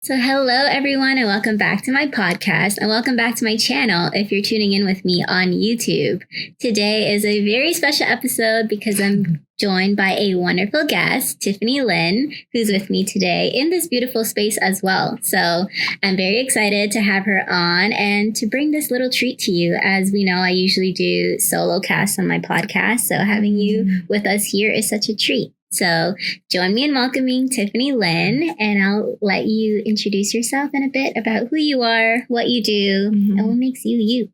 So hello everyone and welcome back to my podcast and welcome back to my channel if you're tuning in with me on YouTube. Today is a very special episode because I'm joined by a wonderful guest, Tiffany Lin, who's with me today in this beautiful space as well. So I'm very excited to have her on and to bring this little treat to you. As we know, I usually do solo casts on my podcast, so having you with us here is such a treat. So join me in welcoming Tiffany Lin, and I'll let you introduce yourself in a bit about who you are, what you do, and what makes you you.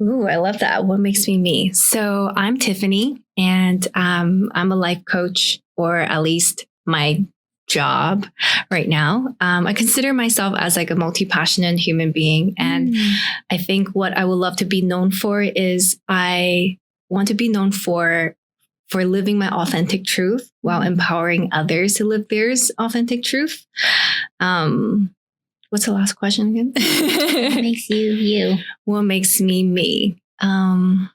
Ooh, I love that. What makes me me? So I'm Tiffany, and I'm a life coach, or at least my job right now. I consider myself as like a multi-passionate human being. And I think what I would love to be known for is I want to be known for living my authentic truth while empowering others to live theirs authentic truth. What's the last question again? What makes you you? What makes me me? I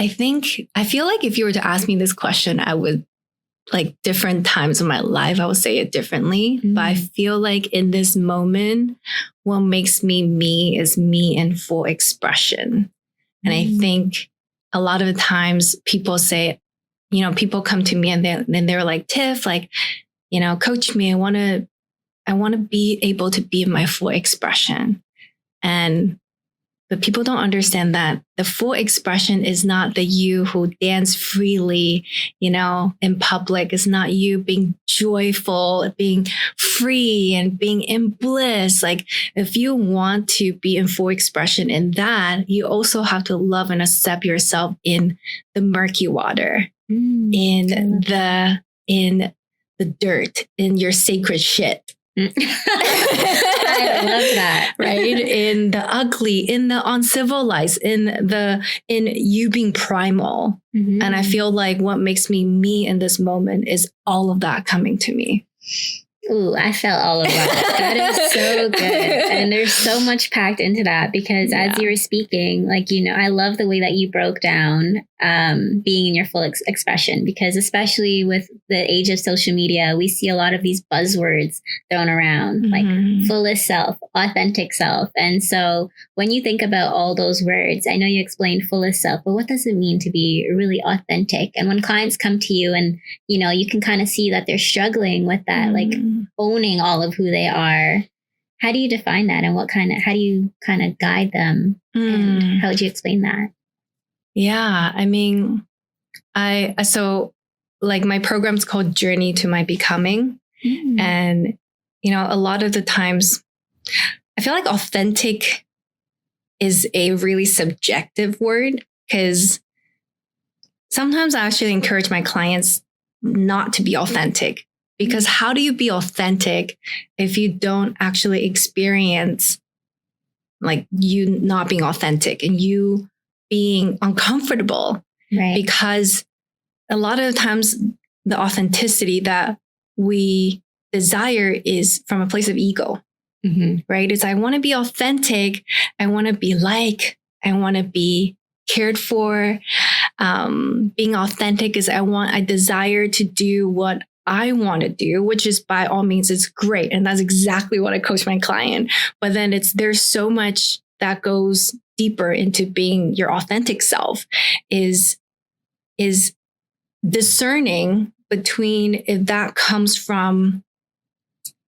feel like if you were to ask me this question, I would, like, different times of my life, I would say it differently. But I feel like in this moment, what makes me me is me in full expression. And I think a lot of the times people say, people come to me and they're like, Tiff, like, coach me. I want to be able to be in my full expression. But people don't understand that the full expression is not the you who dance freely, in public. It's not you being joyful, being free and being in bliss. Like, if you want to be in full expression in that, you also have to love and accept yourself in the murky water, in the dirt, in your sacred shit. I love that. Right? In the ugly, in the uncivilized, in you being primal. And I feel like what makes me me in this moment is all of that coming to me. Ooh, I felt all of that. That is so good. And there's so much packed into that because as you were speaking, like, I love the way that you broke down being in your full expression, because especially with the age of social media, we see a lot of these buzzwords thrown around, like fullest self, authentic self. And so when you think about all those words, I know you explained fullest self, but what does it mean to be really authentic? And when clients come to you and, you can kind of see that they're struggling with that, like owning all of who they are, how do you define that? And how do you kind of guide them? And how would you explain that? Yeah, I mean, so like my program's called Journey to My Becoming. And, a lot of the times I feel like authentic is a really subjective word, because sometimes I actually encourage my clients not to be authentic, because how do you be authentic if you don't actually experience, like, you not being authentic and you being uncomfortable? Right. Because a lot of the times the authenticity that we desire is from a place of ego, right? It's, I want to be authentic. I want to be I want to be cared for. Being authentic is I desire to do what I want to do, which is, by all means, it's great. And that's exactly what I coach my client. But then there's so much that goes deeper into being your authentic self, is discerning between if that comes from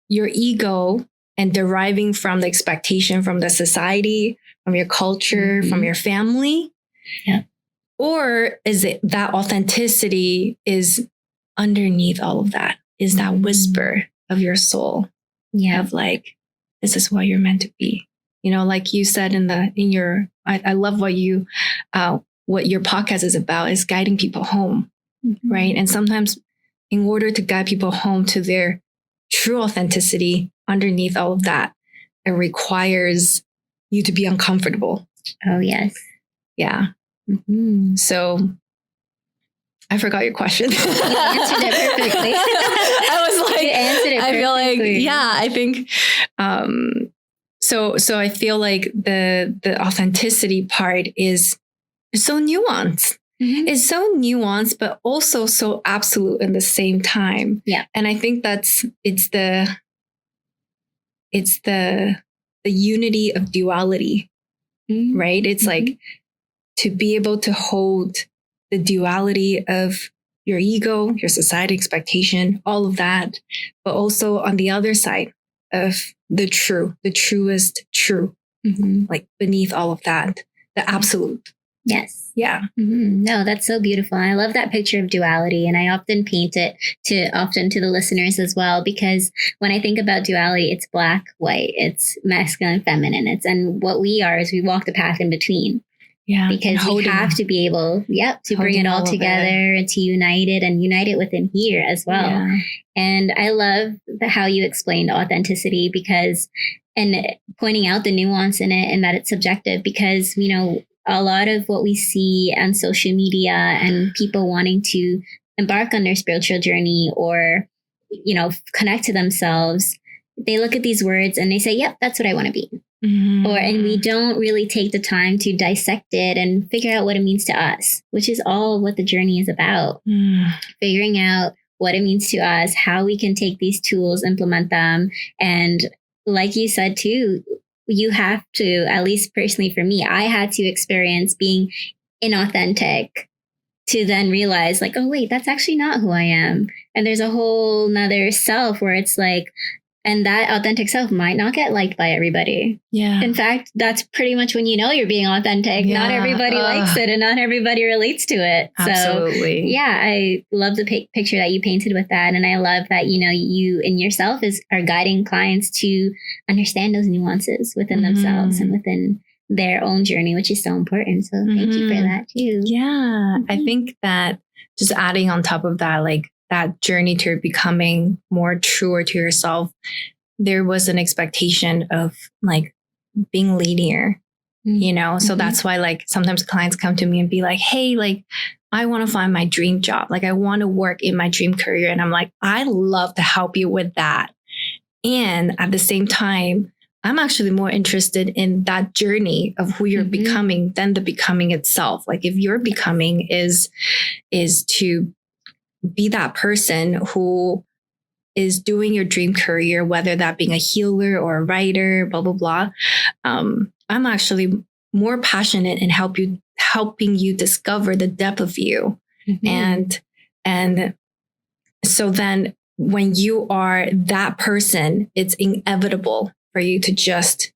your ego and deriving from the expectation from the society, from your culture, from your family. Yeah. Or is it that authenticity is underneath all of that, is that whisper of your soul, of like, this is what you're meant to be. Like you said I love what your podcast is about, is guiding people home, right? And sometimes in order to guide people home to their true authenticity, underneath all of that, it requires you to be uncomfortable. Oh, yes. Yeah. So I forgot your question. You answered it perfectly. I was like, you answered it perfectly. I feel like, I think, so I feel like the authenticity part is so nuanced. is so nuanced, but also so absolute in the same time. Yeah. And I think it's the unity of duality, right? It's like to be able to hold the duality of your ego, your society expectation, all of that, but also on the other side of the truest true, like beneath all of that, the absolute. Yes. Yeah. No, that's so beautiful. I love that picture of duality. And I often paint it to the listeners as well, because when I think about duality, it's black, white, it's masculine, feminine. And what we are is we walk the path in between. Yeah. Because we have to be able, to bring it all together and to unite it within here as well. Yeah. And I love how you explained authenticity and pointing out the nuance in it and that it's subjective, because, a lot of what we see on social media and people wanting to embark on their spiritual journey or, connect to themselves, they look at these words and they say, yep, that's what I want to be. And we don't really take the time to dissect it and figure out what it means to us, which is all what the journey is about. Figuring out what it means to us, how we can take these tools, implement them. And like you said, too, you have to, at least personally for me, I had to experience being inauthentic to then realize like, oh, wait, that's actually not who I am. And there's a whole nother self where it's like, and that authentic self might not get liked by everybody. Yeah. In fact, that's pretty much when you're being authentic. Yeah. Not everybody likes it and not everybody relates to it. Absolutely. So, yeah, I love the picture that you painted with that. And I love that, you in yourself are guiding clients to understand those nuances within themselves and within their own journey, which is so important. So thank you for that too. Yeah. I think that just adding on top of that, like, that journey to becoming more truer to yourself, there was an expectation of like being linear, So that's why like sometimes clients come to me and be like, hey, like I want to find my dream job. Like I want to work in my dream career. And I'm like, I love to help you with that. And at the same time, I'm actually more interested in that journey of who you're becoming than the becoming itself. Like if your becoming is to be that person who is doing your dream career, whether that being a healer or a writer, blah, blah, blah. I'm actually more passionate in helping you discover the depth of you. And so then when you are that person, it's inevitable for you to just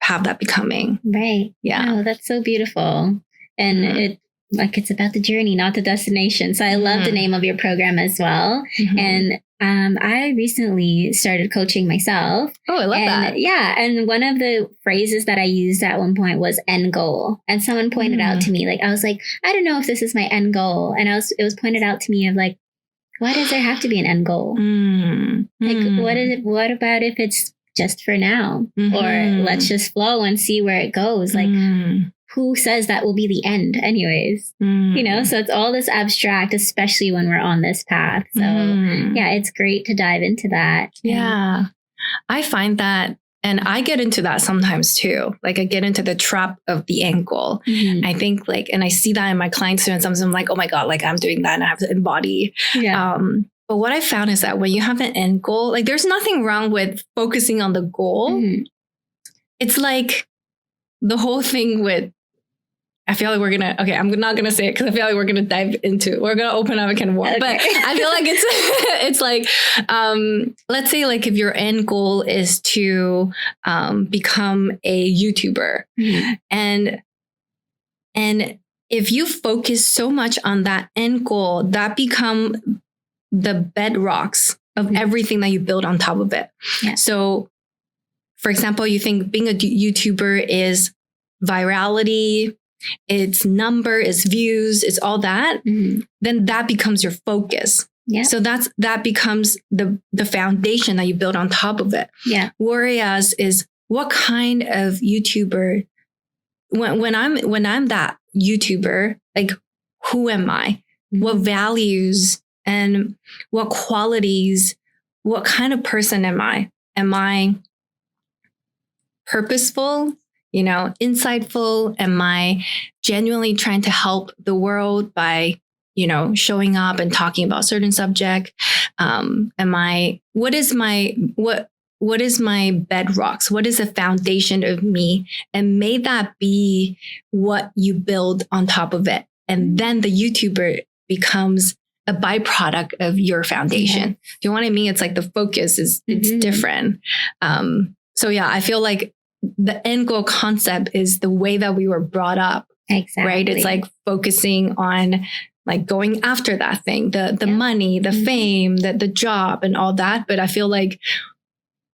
have that becoming. Right. Yeah. Oh, that's so beautiful. And it's about the journey, not the destination. So I love the name of your program as well. And I recently started coaching myself. Oh, I love that. Yeah. And one of the phrases that I used at one point was end goal. And someone pointed out to me, like, I was like, I don't know if this is my end goal. And it was pointed out to me of like, why does there have to be an end goal? Like, what about if it's just for now? Or let's just flow and see where it goes. Like, who says that will be the end anyways? So it's all this abstract, especially when we're on this path. So yeah, it's great to dive into that. Yeah. I find that, and I get into that sometimes too. Like I get into the trap of the end goal. I think like, and I see that in my clients too. And sometimes I'm like, oh my God, like I'm doing that and I have to embody. Yeah. But what I found is that when you have an end goal, like there's nothing wrong with focusing on the goal. It's like the whole thing with, I feel like I'm not going to say it because I feel like we're going to open up a can of worms. Okay. But I feel like it's like, let's say like if your end goal is to become a YouTuber and if you focus so much on that end goal, that become the bedrocks of everything that you build on top of it. Yeah. So for example, you think being a YouTuber is virality, it's number, it's views, it's all that, then that becomes your focus. Yeah. So that becomes the foundation that you build on top of it. Yeah. Whereas is what kind of YouTuber, when I'm that YouTuber, like who am I? What values and what qualities, what kind of person am I? Am I purposeful? insightful? Am I genuinely trying to help the world by, showing up and talking about certain subject? What is my bedrocks? What is the foundation of me? And may that be what you build on top of it. And then the YouTuber becomes a byproduct of your foundation. Do you know what I mean? It's like the focus it's different. So yeah, I feel like the end goal concept is the way that we were brought up. Exactly. Right? It's like focusing on like going after that thing, the money, the fame, the job and all that. But I feel like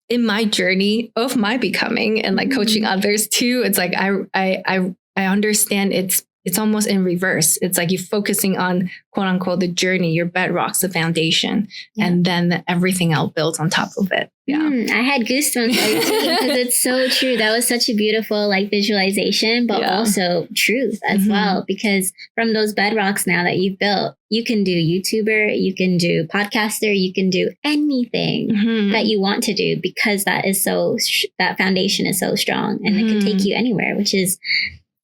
in my journey of my becoming and like coaching others too, it's like I understand it's almost in reverse. It's like you're focusing on quote unquote the journey, your bedrocks, the foundation, and then everything else builds on top of it. Yeah. I had goosebumps because it's so true. That was such a beautiful like visualization, but also truth as well. Because from those bedrocks now that you've built, you can do YouTuber, you can do podcaster, you can do anything that you want to do because that foundation is so strong and it can take you anywhere, which is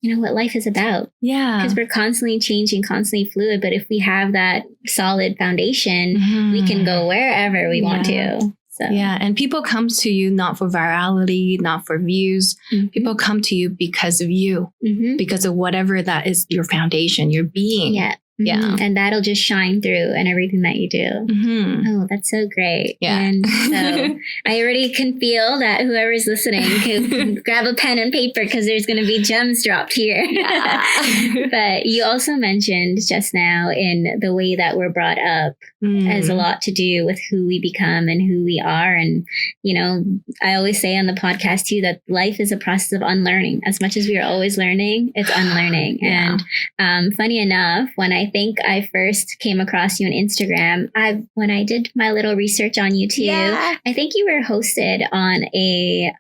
what life is about. Yeah. Because we're constantly changing, constantly fluid. But if we have that solid foundation, we can go wherever we want to. So. Yeah. And people come to you not for virality, not for views. People come to you because of you, because of whatever that is your foundation, your being. Yeah. Yeah. And that'll just shine through in everything that you do. Oh, that's so great. Yeah. And so I already can feel that whoever's listening can grab a pen and paper because there's going to be gems dropped here. Yeah. But you also mentioned just now in the way that we're brought up has a lot to do with who we become and who we are. And, I always say on the podcast too, that life is a process of unlearning. As much as we are always learning, it's unlearning. And funny enough, when I think I first came across you on Instagram, when I did my little research on you too, I think you were hosted on a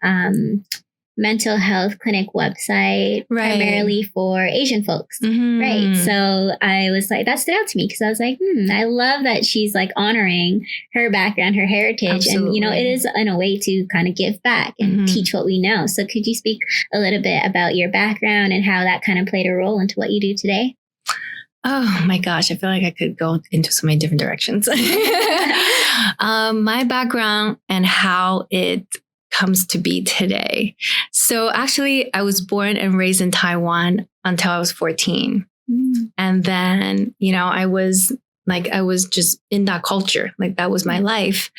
mental health clinic website primarily for Asian folks. Right. So I was like, that stood out to me because I was like, I love that she's like honoring her background, her heritage. Absolutely. And, it is in a way to kind of give back and teach what we know. So could you speak a little bit about your background and how that kind of played a role into what you do today? Oh my gosh, I feel like I could go into so many different directions. My background and how it comes to be today. So actually, I was born and raised in Taiwan until I was 14. And then, I was just in that culture. Like that was my life.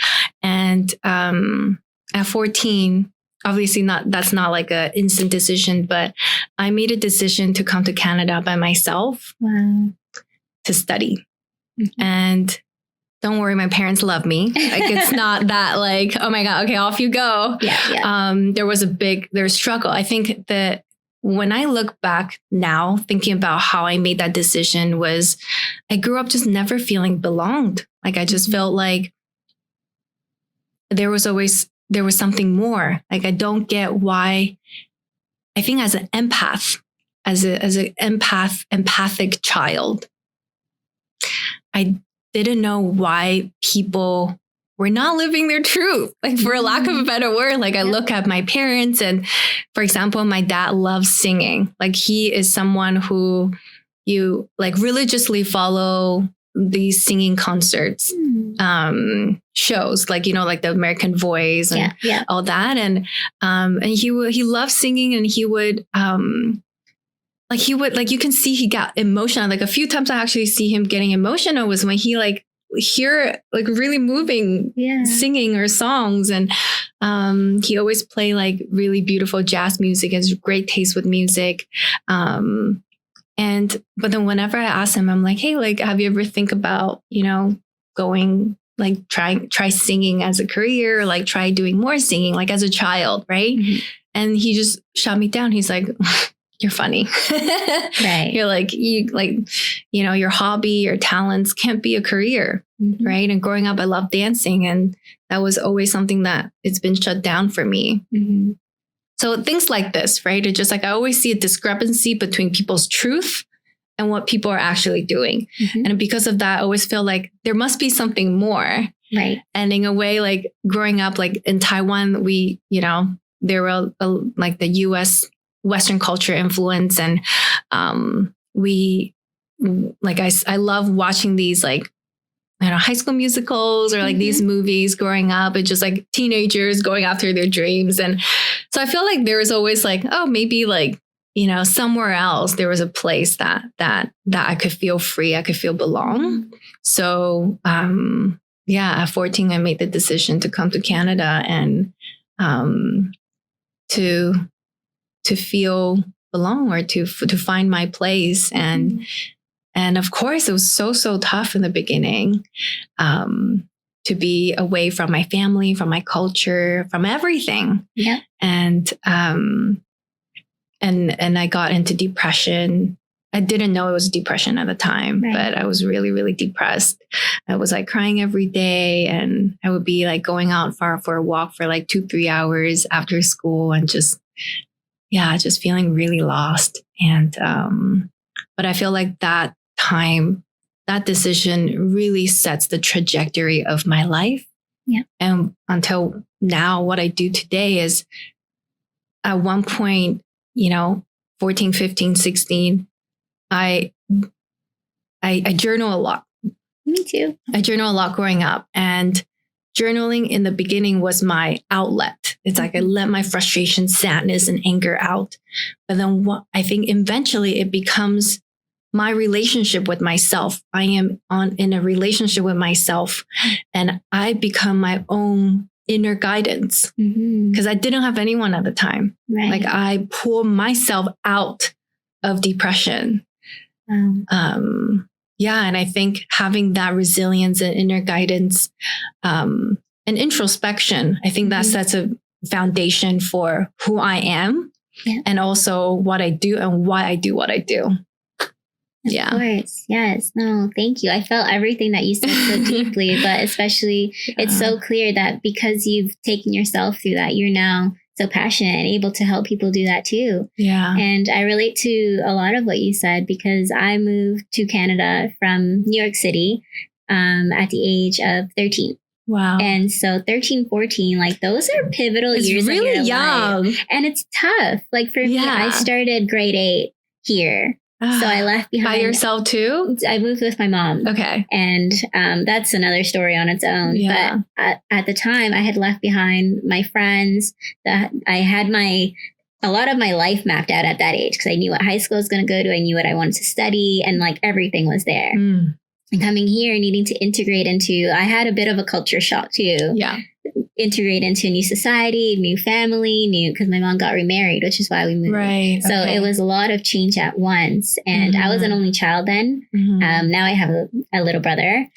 And at 14, obviously that's not like an instant decision, but I made a decision to come to Canada by myself to study. And don't worry, my parents love me. Like it's not that like, oh my God, okay, off you go. There was a struggle. I think that when I look back now, thinking about how I made that decision was I grew up just never feeling belonged. Like I just felt like there was something more. Like I don't get why. I think as an empath, as an empathic child, I didn't know why people were not living their truth. Like for a lack of a better word, like I look at my parents and for example, my dad loves singing. Like he is someone who you like religiously follow these singing concerts, shows like, like the American Voice and all that. And he loved singing and he would, you can see he got emotional. Like a few times I actually see him getting emotional was when he like hear like really moving singing or songs. And he always play like really beautiful jazz music, has great taste with music. But then whenever I ask him, I'm like, hey, like, have you ever think about, going, like, try singing as a career, or, like, try doing more singing, like as a child, right? And he just shot me down. He's like, you're funny. Right. You're like, your hobby, your talents can't be a career. Right. And growing up, I loved dancing. And that was always something that it's been shut down for me. So things like this, right? It's just like I always see a discrepancy between people's truth and what people are actually doing. And because of that, I always feel like there must be something more. Right. And in a way, like growing up, like in Taiwan, we, there were like the US Western culture influence. And I love watching these like, I don't know, High School Musicals or like these movies growing up. It's just like teenagers going after their dreams. And so I feel like there was always like, oh, maybe like, you know, somewhere else there was a place that I could feel free, I could feel belong. So at 14, I made the decision to come to Canada and to feel belong, or to find my place. And of course, it was so tough in the beginning to be away from my family, from my culture, from everything. Yeah. And I got into depression. I didn't know it was depression at the time, but I was really, really depressed. I was like crying every day, and I would be like going out far for a walk for like 2-3 hours after school, and just feeling really lost. And but I feel like that decision really sets the trajectory of my life. Yeah. And until now, what I do today is, at one point, 14, 15, 16, I journal a lot. Me too. I journal a lot growing up, and journaling in the beginning was my outlet. It's like I let my frustration, sadness, and anger out. But then I think eventually it becomes my relationship with myself. I am in a relationship with myself, and I become my own inner guidance, because I didn't have anyone at the time. Right. Like I pull myself out of depression. And I think having that resilience and inner guidance and introspection, I think that sets a foundation for who I am, and also what I do and why I do what I do. Of course. Yes. No, thank you. I felt everything that you said so deeply, but especially it's so clear that because you've taken yourself through that, you're now so passionate and able to help people do that too. Yeah. And I relate to a lot of what you said, because I moved to Canada from New York City at the age of 13. Wow. And so 13, 14, like those are pivotal years really of your young. life. And it's tough. Like for me, I started grade 8 here. So I left behind. By yourself too? I moved with my mom. Okay. And that's another story on its own. Yeah. But at the time, I had left behind my friends. That I had a lot of my life mapped out at that age, because I knew what high school I was going to go to. I knew what I wanted to study, and like everything was there. And coming here, needing to integrate into, I had a bit of a culture shock too. Yeah. Integrate into a new society, new family, because my mom got remarried, which is why we moved. Right. So it was a lot of change at once. And I was an only child then. Now I have a little brother.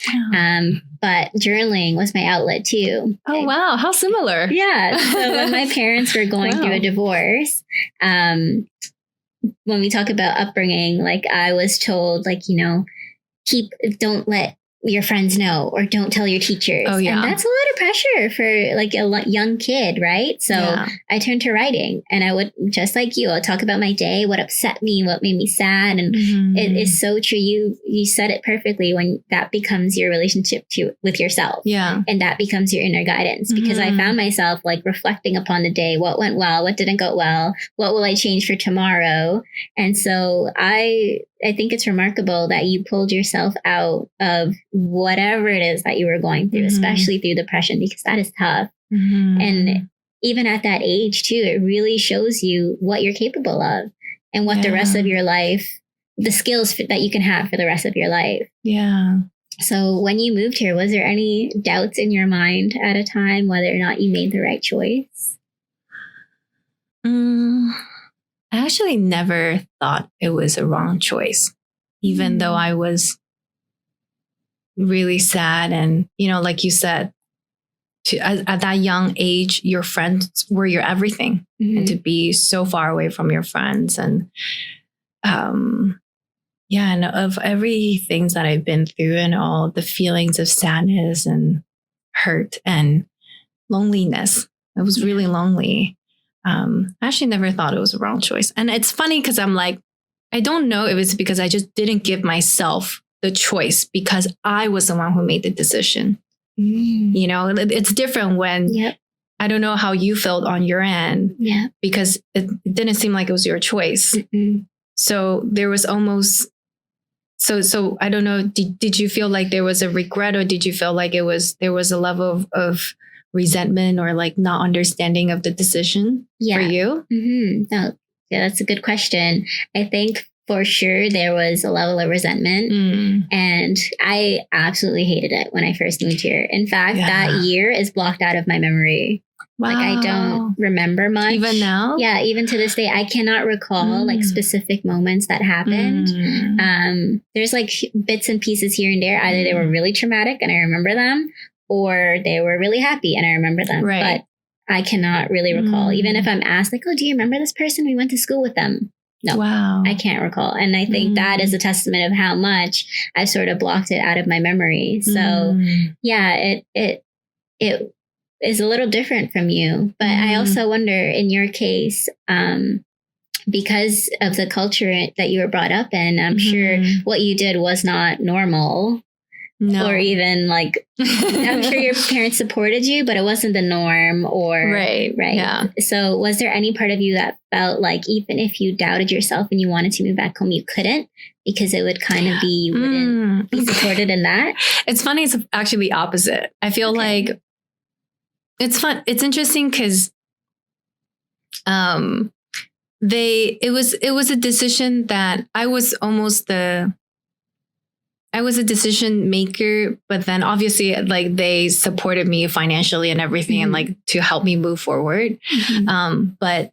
But journaling was my outlet too. Oh, wow. How similar. Yeah. So when my parents were going through a divorce, when we talk about upbringing, like I was told, like, don't let your friends know, or don't tell your teachers. Oh, yeah. And that's a lot of pressure for like a young kid, right? So I turned to writing, and I would, just like you, I'll talk about my day, what upset me, what made me sad. And it is so true. You said it perfectly, when that becomes your relationship with yourself. Yeah. And that becomes your inner guidance, because I found myself like reflecting upon the day, what went well, what didn't go well, what will I change for tomorrow? And so I think it's remarkable that you pulled yourself out of whatever it is that you were going through, especially through depression, because that is tough. And even at that age too, it really shows you what you're capable of, and what the rest of your life, the skills that you can have for the rest of your life. Yeah. So when you moved here, was there any doubts in your mind at a time whether or not you made the right choice? I actually never thought it was a wrong choice, even though I was really sad. And, like you said, at that young age, your friends were your everything. And to be so far away from your friends, and and of everything that I've been through, and all the feelings of sadness and hurt and loneliness, I was really lonely. I actually never thought it was a wrong choice. And it's funny, because I'm like, I don't know if it's because I just didn't give myself the choice, because I was the one who made the decision. It's different when I don't know how you felt on your end. Yeah. Because it didn't seem like it was your choice. Mm-mm. So there was almost, so I don't know, did you feel like there was a regret, or did you feel like there was a level of resentment or like not understanding of the decision for you? Mm-hmm. Oh, yeah, that's a good question. I think for sure there was a level of resentment, and I absolutely hated it when I first moved here. In fact, that year is blocked out of my memory. Wow. Like I don't remember much. Even now? Yeah, even to this day, I cannot recall like specific moments that happened. There's like bits and pieces here and there. Either they were really traumatic and I remember them, or they were really happy and I remember them. Right. But I cannot really recall. Even if I'm asked like, oh, do you remember this person? We went to school with them. No, wow. I can't recall. And I think that is a testament of how much I sort of blocked it out of my memory. So yeah, it is a little different from you. But I also wonder in your case, because of the culture that you were brought up in, I'm sure what you did was not normal. No. Or even like, I'm sure your parents supported you, but it wasn't the norm or right. Yeah. So was there any part of you that felt like even if you doubted yourself and you wanted to move back home, you couldn't because it would kind of be, you wouldn't be supported in that? It's funny. It's actually the opposite. I feel like it's fun. It's interesting because it was a decision that I was a decision maker, but then obviously like they supported me financially and everything and like to help me move forward. But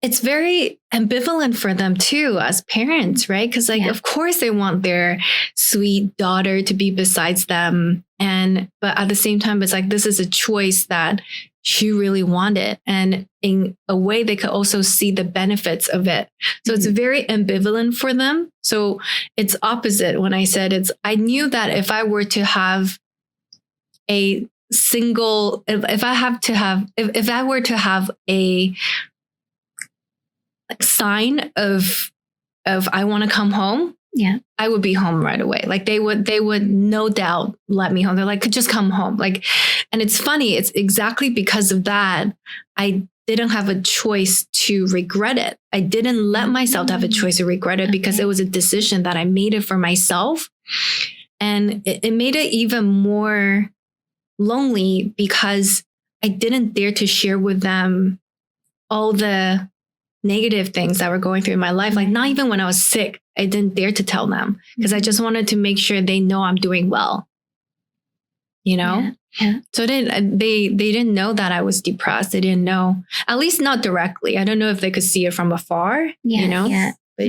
it's very ambivalent for them too as parents, right? Because like, of course they want their sweet daughter to be besides them. But at the same time, it's like, this is a choice that she really wanted. And in a way, they could also see the benefits of it. So it's very ambivalent for them. So it's opposite when I said I knew that if I were to have a single, if I were to have a sign of I want to come home, I would be home right away. Like they would no doubt let me home. They're like, just come home. Like, and it's funny. It's exactly because of that. I didn't have a choice to regret it. I didn't let myself have a choice to regret it because it was a decision that I made it for myself. And it made it even more lonely because I didn't dare to share with them all the negative things that were going through in my life. Like not even when I was sick, I didn't dare to tell them because I just wanted to make sure they know I'm doing well. You know? Yeah. So they didn't know that I was depressed. They didn't know, at least not directly. I don't know if they could see it from afar, you know? Yeah. But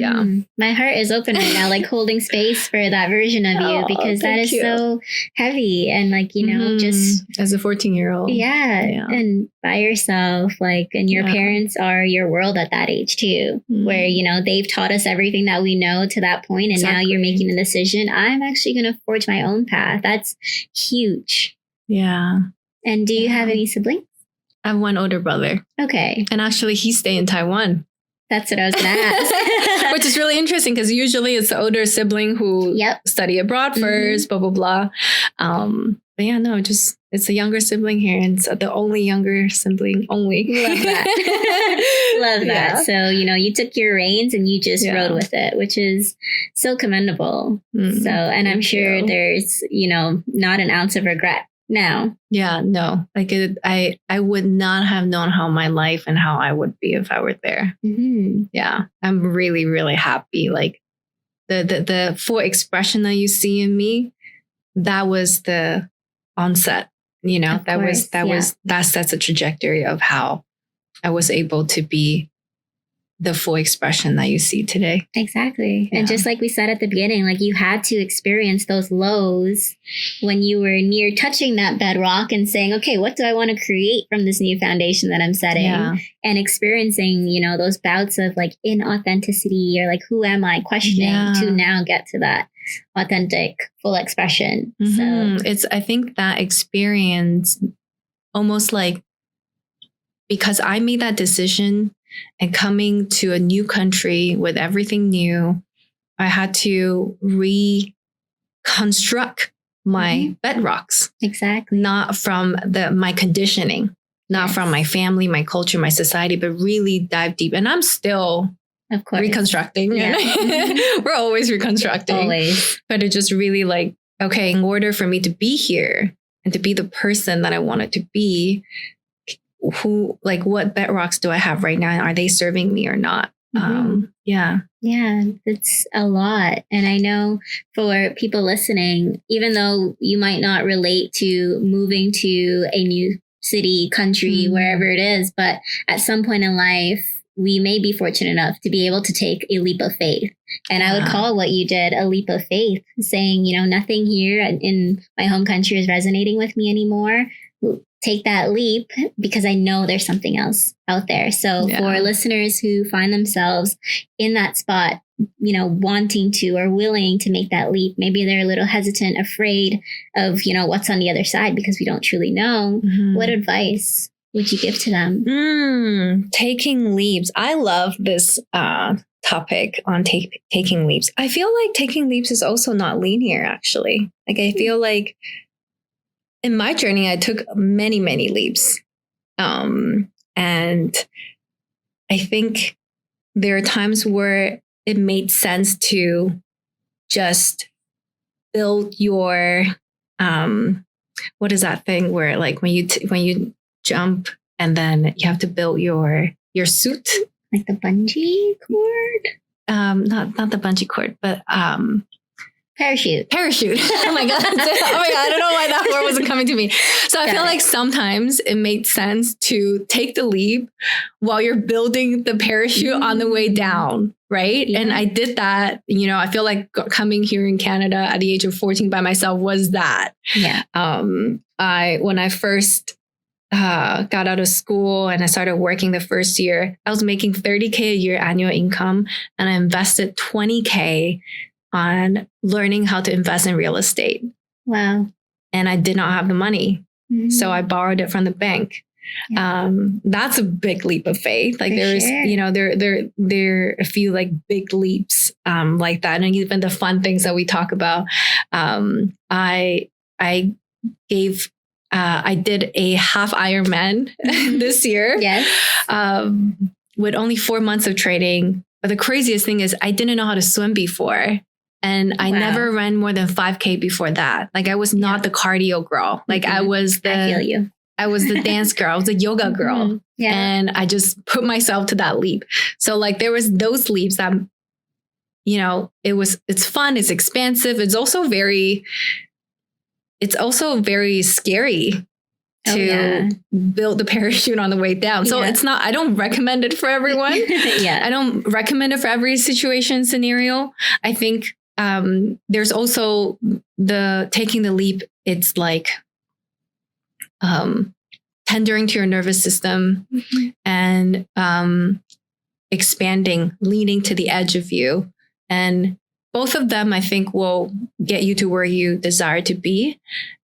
my heart is open right now, like holding space for that version of you because that is so heavy and like, you know, just as a 14-year-old. Yeah. And by yourself, like, and your parents are your world at that age too, where, you know, they've taught us everything that we know to that point. And now you're making a decision. I'm actually going to forge my own path. That's huge. Yeah. And do you have any siblings? I have one older brother. Okay. And actually he stayed in Taiwan. That's what I was going to ask. Which is really interesting because usually it's the older sibling who study abroad first, blah, blah, blah. But yeah, no, just it's a younger sibling here and it's the only younger sibling only. Love that. Love that. So, you know, you took your reins and you just rode with it, which is so commendable. So, and I'm sure there's, you know, not an ounce of regret now. Yeah, no, like I would not have known how my life and how I would be if I were there. Yeah, I'm really, really happy. Like the full expression that you see in me, that was the onset, you know, that sets a trajectory of how I was able to be the full expression that you see today. Exactly. Yeah. And just like we said at the beginning, like you had to experience those lows when you were near touching that bedrock and saying, okay, what do I want to create from this new foundation that I'm setting? Yeah. And experiencing, you know, those bouts of like inauthenticity or like, who am I questioning to now get to that authentic full expression. So I think that experience almost like, because I made that decision and coming to a new country with everything new, I had to reconstruct my bedrocks. Exactly. Not from my conditioning. not from my family, my culture, my society, but really dive deep. And I'm still of course reconstructing. Yeah. We're always reconstructing. Always. But it just really like, okay, in order for me to be here and to be the person that I wanted to be, what bedrocks do I have right now? Are they serving me or not? Yeah, it's a lot. And I know for people listening, even though you might not relate to moving to a new city, country, wherever it is, but at some point in life, we may be fortunate enough to be able to take a leap of faith. And I would call what you did a leap of faith, saying, nothing here in my home country is resonating with me anymore. Take that leap because I know there's something else out there. So for listeners who find themselves in that spot, wanting to or willing to make that leap, maybe they're a little hesitant, afraid of, what's on the other side because we don't truly know. What advice would you give to them? Taking leaps. I love this topic on taking leaps. I feel like taking leaps is also not linear, actually. Like, I feel like in my journey, I took many, many leaps. And I think there are times where it made sense to just build your, what is that thing where like when you jump and then you have to build your suit? Like the bungee cord? Not the bungee cord, but Parachute. Oh my God. I don't know why that word wasn't coming to me. So I feel like sometimes it made sense to take the leap while you're building the parachute on the way down. Right. Yeah. And I did that. I feel like coming here in Canada at the age of 14 by myself was that. Yeah. When I first got out of school and I started working the first year, I was making $30,000 a year annual income, and I invested $20,000 on learning how to invest in real estate. Wow. And I did not have the money. So I borrowed it from the bank. Yeah. That's a big leap of faith. Like there are a few like big leaps like that. And even the fun things that we talk about. I did a half Ironman this year. Yes. With only 4 months of training. But the craziest thing is I didn't know how to swim before. And I never ran more than 5K before that. Like I was not the cardio girl. Like I was I feel you. I was the dance girl. I was the yoga girl. Yeah. And I just put myself to that leap. So like there was those leaps that, it's fun. It's expansive. It's also very scary to build the parachute on the way down. So it's not, I don't recommend it for everyone. I don't recommend it for every situation scenario. I think there's also the taking the leap. It's like tendering to your nervous system and expanding, leaning to the edge of you. And both of them, I think, will get you to where you desire to be.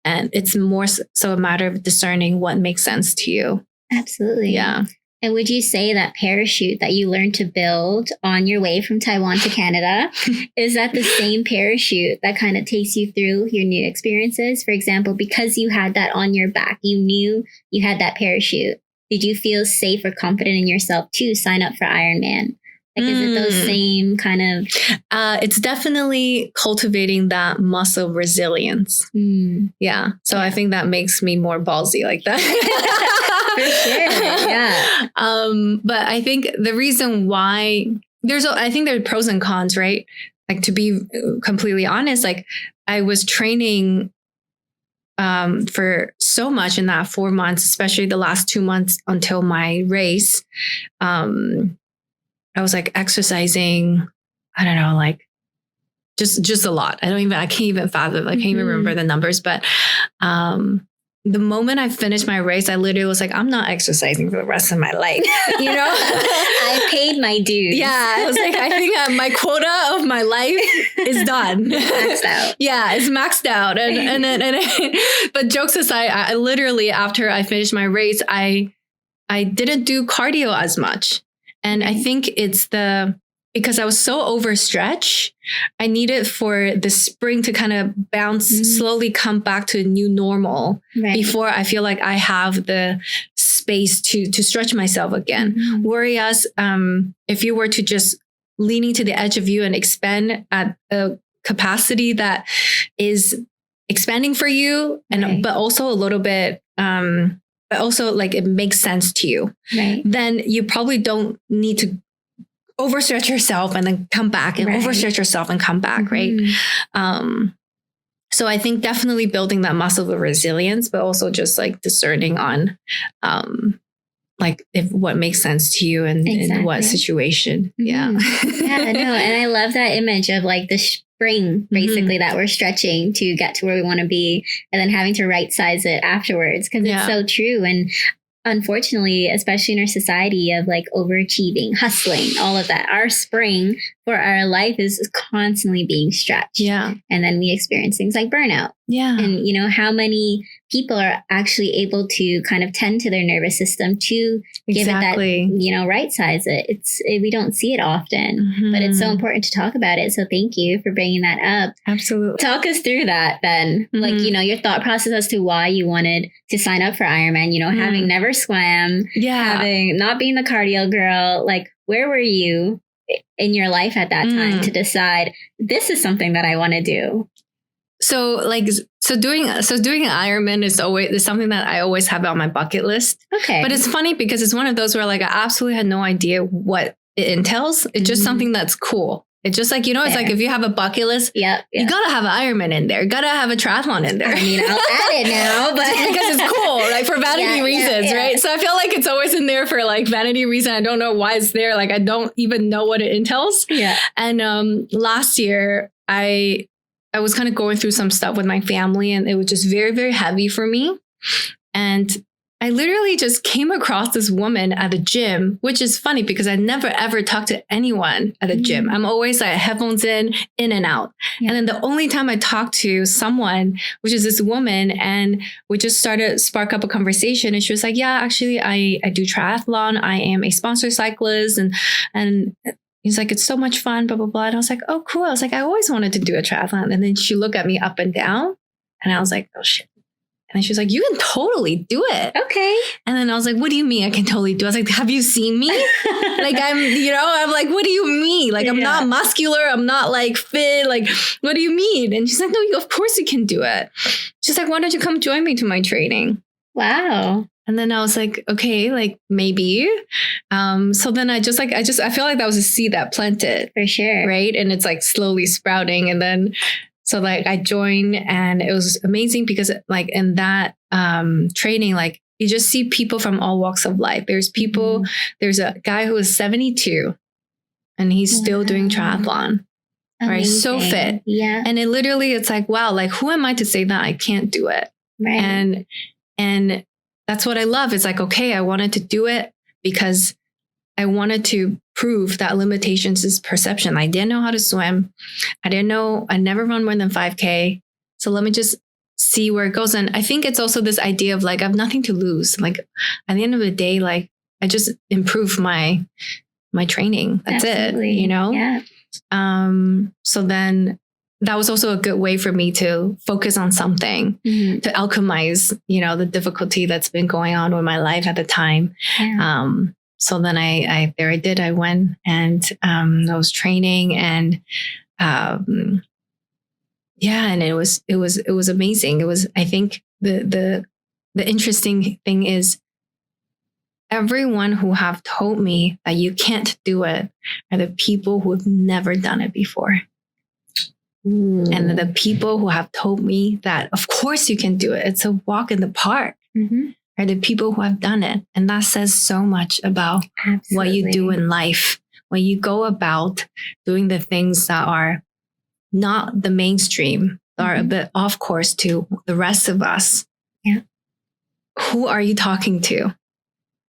And it's more so a matter of discerning what makes sense to you. Absolutely. Yeah. And would you say that parachute that you learned to build on your way from Taiwan to Canada, is that the same parachute that kind of takes you through your new experiences? For example, because you had that on your back, you knew you had that parachute. Did you feel safe or confident in yourself to sign up for Ironman? Like, is it those same kind of... it's definitely cultivating that muscle resilience. Yeah. So I think that makes me more ballsy like that. For sure. Yeah. But I think the reason why I think there are pros and cons, right? Like, to be completely honest, like I was training for so much in that 4 months, especially the last 2 months until my race. I was like exercising, I don't know, like just a lot. I can't even fathom, I can't even remember the numbers, but the moment I finished my race, I literally was like, I'm not exercising for the rest of my life. I paid my dues. Yeah. I was like, I think my quota of my life is done. Maxed out. Yeah, it's maxed out. But jokes aside, I literally, after I finished my race, I didn't do cardio as much. And I think it's because I was so overstretched, I needed for the spring to kind of bounce, slowly come back to a new normal before I feel like I have the space to stretch myself again. Whereas if you were to just leaning to the edge of you and expand at a capacity that is expanding for you, and but also a little bit, but also like it makes sense to you, then you probably don't need to overstretch yourself and then come back and overstretch yourself and come back, right? So I think definitely building that muscle of resilience, but also just like discerning on like if what makes sense to you and in what situation. Yeah. Yeah, no. And I love that image of like the spring, basically, that we're stretching to get to where we want to be and then having to right size it afterwards. Cause it's so true. And unfortunately, especially in our society of like overachieving, hustling, all of that, our spring for our life is constantly being stretched. Yeah. And then we experience things like burnout. Yeah. And you know, how many people are actually able to kind of tend to their nervous system to give it that, you know, right size it. We don't see it often, but it's so important to talk about it. So thank you for bringing that up. Absolutely. Talk us through that then. Like, you know, your thought process as to why you wanted to sign up for Ironman, you know, having never swam, having not being the cardio girl, like where were you in your life at that time to decide this is something that I want to do? So doing Ironman is something that I always have on my bucket list. Okay. But it's funny because it's one of those where like I absolutely had no idea what it entails. It's just something that's cool. It's just like, you know, it's like if you have a bucket list, you gotta have an Ironman in there. You gotta have a triathlon in there. I mean, I'll add it now, but because it's cool, like for vanity reasons, right? So I feel like it's always in there for like vanity reason. I don't know why it's there. Like I don't even know what it entails. Yeah. And last year I was kind of going through some stuff with my family and it was just very, very heavy for me. And I literally just came across this woman at the gym, which is funny because I never ever talk to anyone at the gym. I'm always like headphones in and out. Yeah. And then the only time I talked to someone, which is this woman, and we just started to spark up a conversation. And she was like, yeah, actually, I do triathlon. I am a sponsor cyclist. And he's like, it's so much fun, blah, blah, blah. And I was like, oh, cool. I was like, I always wanted to do a triathlon. And then she looked at me up and down and I was like, oh shit. And she was like, you can totally do it. Okay. And then I was like, what do you mean I can totally do it? I was like, have you seen me? Like, I'm like, what do you mean? Like, I'm not muscular. I'm not like fit. Like, what do you mean? And she's like, no, of course you can do it. She's like, why don't you come join me to my training? Wow. And then I was like, okay, like maybe. So then I feel like that was a seed that planted. For sure. Right. And it's like slowly sprouting. And then, so like I joined and it was amazing because like in that training, like you just see people from all walks of life. There's people, there's a guy who is 72 and he's still doing triathlon. Amazing. Right. So fit. Yeah. And it's like, wow, like who am I to say that I can't do it? Right. And that's what I love. It's like, okay, I wanted to do it because I wanted to prove that limitations is perception. I didn't know how to swim. I never run more than 5K. So let me just see where it goes. And I think it's also this idea of like, I have nothing to lose. Like at the end of the day, like I just improve my training. That's Absolutely. It, you know? Yeah. So then that was also a good way for me to focus on something, to alchemize, you know, the difficulty that's been going on with my life at the time. Yeah. So then I went and I was training and and it was amazing. It was, I think the interesting thing is everyone who have told me that you can't do it are the people who have never done it before. And the people who have told me that, of course you can do it. It's a walk in the park. Are the people who have done it. And that says so much about what you do in life. When you go about doing the things that are not the mainstream, are a bit off course to the rest of us. Yeah. Who are you talking to?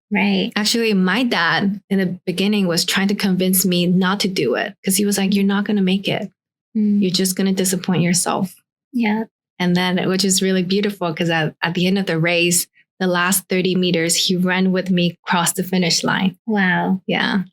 Right. Actually, my dad in the beginning was trying to convince me not to do it because he was like, you're not going to make it. You're just going to disappoint yourself. Yeah. And then, which is really beautiful because at the end of the race, the last 30 meters, he ran with me across the finish line. Wow. Yeah.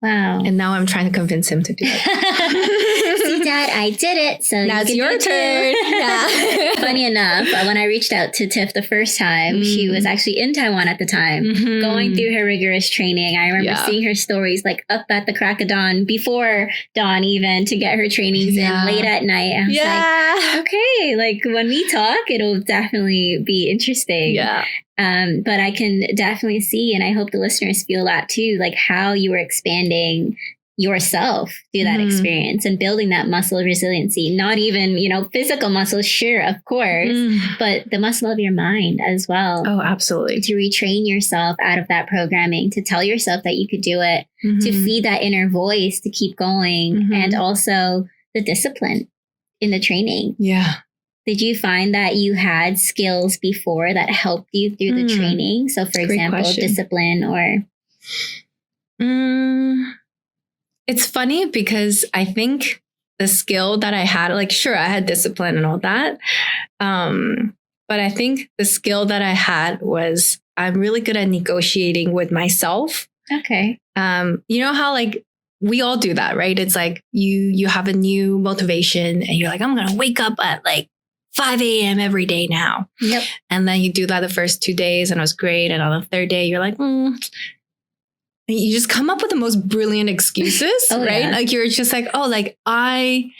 Wow. And now I'm trying to convince him to do it. See, Dad, I did it. So now it's your turn. Yeah. Funny enough, when I reached out to Tiff the first time, she was actually in Taiwan at the time, going through her rigorous training. I remember seeing her stories like up at the crack of dawn, before dawn even, to get her trainings in late at night. I was like, okay, like when we talk, it'll definitely be interesting. Yeah. But I can definitely see, and I hope the listeners feel that too, like how you were expanding yourself through that experience and building that muscle resiliency, not even, physical muscle, sure, of course, but the muscle of your mind as well. Oh, absolutely. To retrain yourself out of that programming, to tell yourself that you could do it, to feed that inner voice, to keep going, and also the discipline in the training. Yeah. Did you find that you had skills before that helped you through the training? So, for example, discipline or... It's funny because I think the skill that I had, like, sure, I had discipline and all that. But I think the skill that I had was I'm really good at negotiating with myself. Okay. You know how, like, we all do that, right? It's like you have a new motivation and you're like, I'm going to wake up at like 5 a.m. every day now. Yep. And then you do that the first 2 days and it was great. And on the third day, you're like, you just come up with the most brilliant excuses, right? Yeah. Like you're just like, oh, like I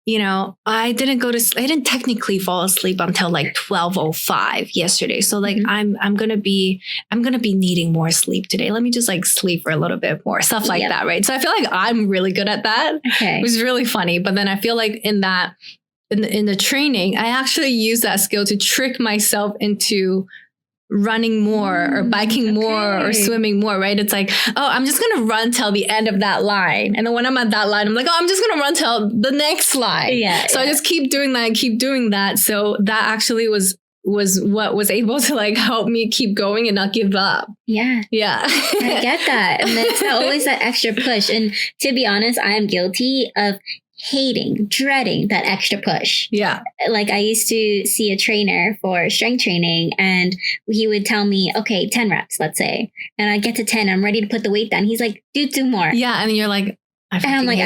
didn't technically fall asleep until like 12:05 yesterday. So like I'm gonna be needing more sleep today. Let me just like sleep for a little bit more, stuff like that, right? So I feel like I'm really good at that. Okay. It was really funny. But then I feel like in the training, I actually use that skill to trick myself into running more or biking more or swimming more, right? It's like, oh, I'm just going to run till the end of that line. And then when I'm at that line, I'm like, oh, I'm just going to run till the next line. Yeah. So I just keep doing that. So that actually was what was able to like help me keep going and not give up. Yeah. Yeah. I get that. And it's always that extra push. And to be honest, I am guilty of dreading that extra push. Yeah. Like I used to see a trainer for strength training and he would tell me, okay, 10 reps, let's say. And I get to 10, I'm ready to put the weight down. He's like, do 2 more. Yeah. And you're like, I'm like,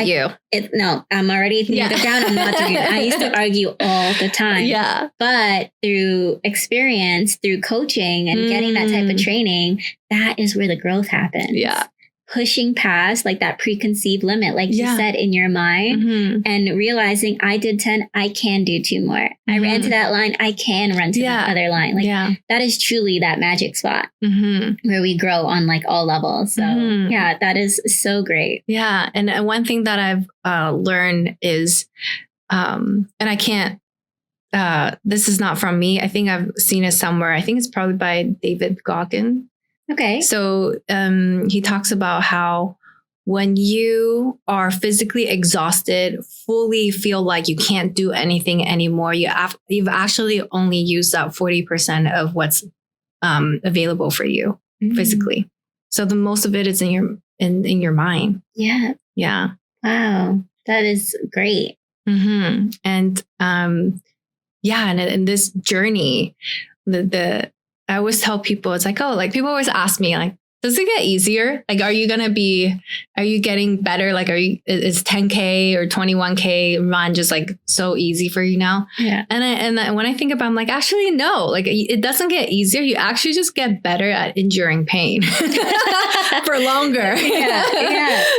no, I'm already down. I'm not doing it. I used to argue all the time. Yeah. But through experience, through coaching and getting that type of training, that is where the growth happens. Yeah. Pushing past like that preconceived limit, like you said, in your mind and realizing I did 10, I can do 2 more. I ran to that line. I can run to that other line. Like that is truly that magic spot where we grow on like all levels. So yeah, that is so great. Yeah. And one thing that I've learned is, and I can't, this is not from me. I think I've seen it somewhere. I think it's probably by David Goggin. Okay. So he talks about how when you are physically exhausted, fully feel like you can't do anything anymore, you've actually only used up 40% of what's available for you physically. So the most of it is in your mind. Yeah. Yeah. Wow. That is great. And and in this journey, I always tell people, it's like, oh, like people always ask me, like, does it get easier? Like, are you getting better? Like, is 10K or 21K run just like so easy for you now? Yeah. And when I think about it, I'm like, actually, no, like it doesn't get easier. You actually just get better at enduring pain for longer. Yeah.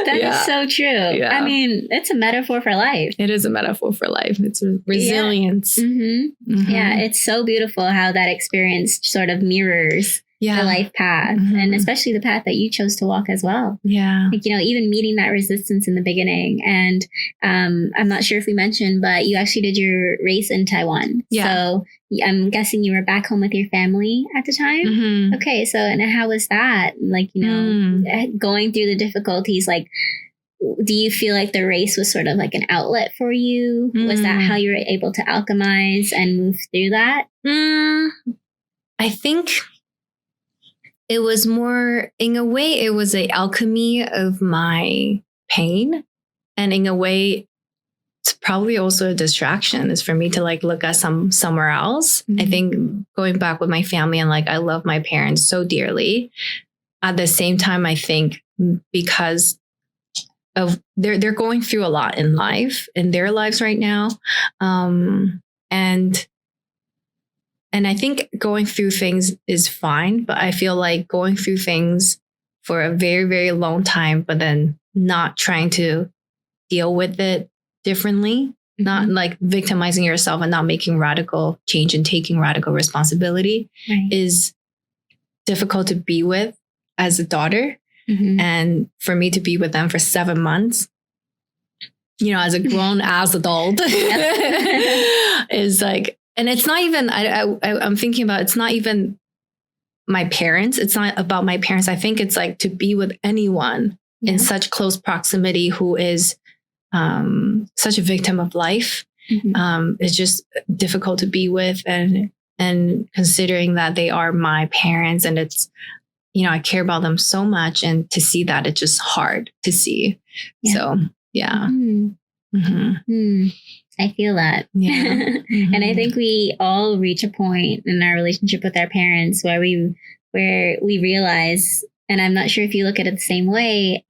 That is so true. Yeah. I mean, it's a metaphor for life. It is a metaphor for life. It's resilience. Yeah. It's so beautiful how that experience sort of mirrors the life path and especially the path that you chose to walk as well. Yeah. Like, even meeting that resistance in the beginning. And I'm not sure if we mentioned, but you actually did your race in Taiwan. Yeah. So I'm guessing you were back home with your family at the time. Okay. So, and how was that? Like, going through the difficulties, like, do you feel like the race was sort of like an outlet for you? Was that how you were able to alchemize and move through that? I think it was more, in a way, it was an alchemy of my pain. And in a way, it's probably also a distraction is for me to like look at somewhere else. I think going back with my family and like, I love my parents so dearly. At the same time, I think because they're going through a lot in their lives right now. And I think going through things is fine, but I feel like going through things for a very, very long time, but then not trying to deal with it differently, not like victimizing yourself and not making radical change and taking radical responsibility is difficult to be with as a daughter. And for me to be with them for 7 months, as a grown ass adult is like, and it's not even, I'm thinking about, it's not even my parents. It's not about my parents. I think it's like to be with anyone in such close proximity who is such a victim of life is just difficult to be with. And considering that they are my parents and it's, I care about them so much, and to see that, it's just hard to see. So, yeah. I feel that. Yeah. And I think we all reach a point in our relationship with our parents where we realize, and I'm not sure if you look at it the same way,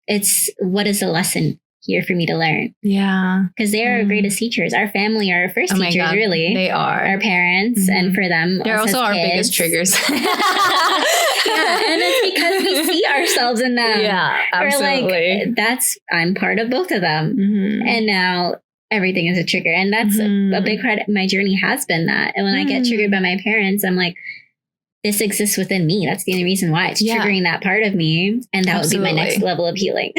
it's what is the lesson here for me to learn? Yeah. Because they are our greatest teachers. Our family are our first teachers, God, really. They are. Our parents. And for them, they're also our biggest triggers. And it's because we see ourselves in them. Yeah, absolutely. We're like, I'm part of both of them. And now everything is a trigger. And that's a big part of my journey has been that. And when I get triggered by my parents, I'm like, this exists within me. That's the only reason why it's triggering that part of me. And that would be my next level of healing.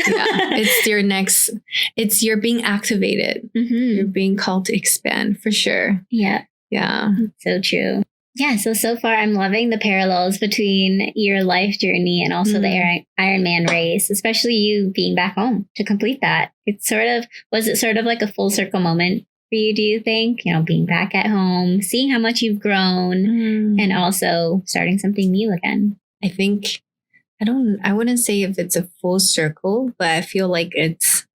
You're being activated. You're being called to expand for sure. Yeah. Yeah. So true. Yeah. So far I'm loving the parallels between your life journey and also the Ironman race, especially you being back home to complete that. Was it sort of like a full circle moment for you, do you think? Being back at home, seeing how much you've grown and also starting something new again. I think, I wouldn't say if it's a full circle, but I feel like it's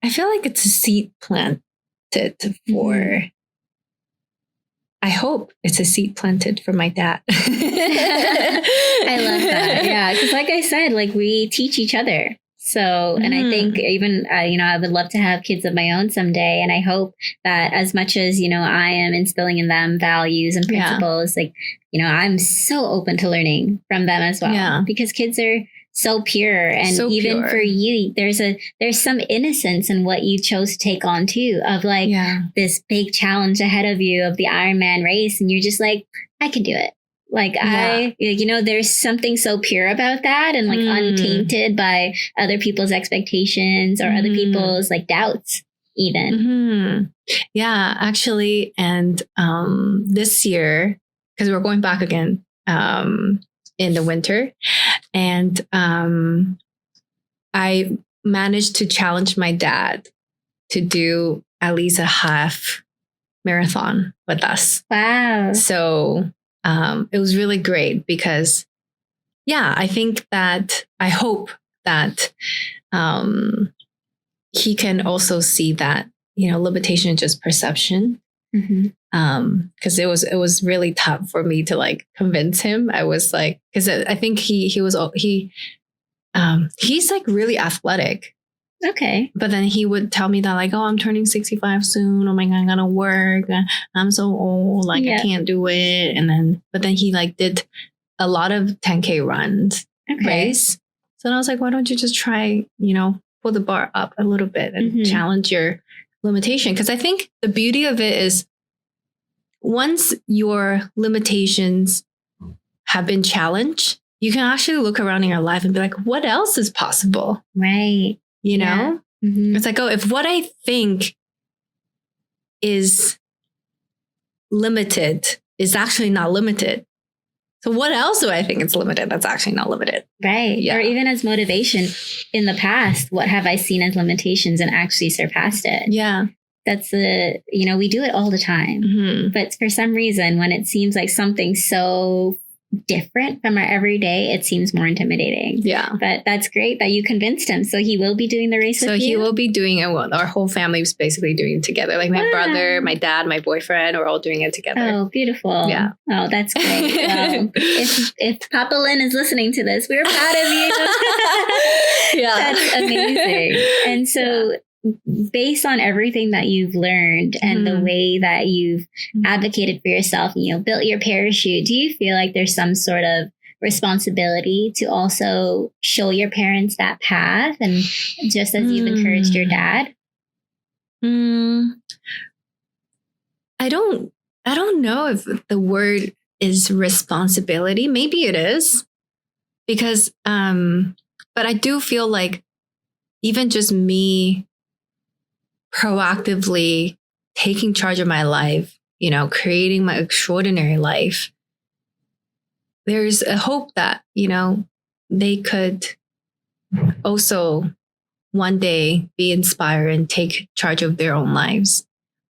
a seed planted for, I hope it's a seed planted for my dad. I love that. Yeah. Because like I said, like we teach each other. So, and I think even, I would love to have kids of my own someday. And I hope that as much as, I am instilling in them values and principles, like, I'm so open to learning from them as well, because kids are so pure. And so even pure. For you, there's some innocence in what you chose to take on too, of like this big challenge ahead of you of the Ironman race. And you're just like, I can do it. Like there's something so pure about that and like untainted by other people's expectations or other people's like doubts even. Yeah, actually. And this year, because we're going back again in the winter, and I managed to challenge my dad to do at least a half marathon with us. Wow. So it was really great because, I think that I hope that he can also see that, limitation is just perception. Because it was really tough for me to like convince him. I was like, because I think he's like really athletic. Okay. But then he would tell me that like, oh, I'm turning 65 soon. Oh my God, I'm gonna work. I'm so old. Like I can't do it. But then he like did a lot of 10K runs race. So I was like, why don't you just try, pull the bar up a little bit and challenge your limitation? Because I think the beauty of it is once your limitations have been challenged, you can actually look around in your life and be like, what else is possible? Right. It's like, oh, if what I think is limited is actually not limited. So what else do I think is limited that's actually not limited? Right. Yeah. Or even as motivation in the past, what have I seen as limitations and actually surpassed it? Yeah. That's we do it all the time. But for some reason, when it seems like something so different from our everyday, it seems more intimidating. Yeah. But that's great that you convinced him. So he will be doing the race with you? So he will be doing it. Well, our whole family is basically doing it together. Like my brother, my dad, my boyfriend, we're all doing it together. Oh, beautiful. Yeah. Oh, that's great. Well, if Papa Lin is listening to this, we're proud of you. Yeah. That's amazing. And so based on everything that you've learned and the way that you've advocated for yourself, and, built your parachute, do you feel like there's some sort of responsibility to also show your parents that path, and just as you've encouraged your dad? I don't know if the word is responsibility. Maybe it is, because but I do feel like even just me proactively taking charge of my life, creating my extraordinary life, there's a hope that, they could also one day be inspired and take charge of their own lives.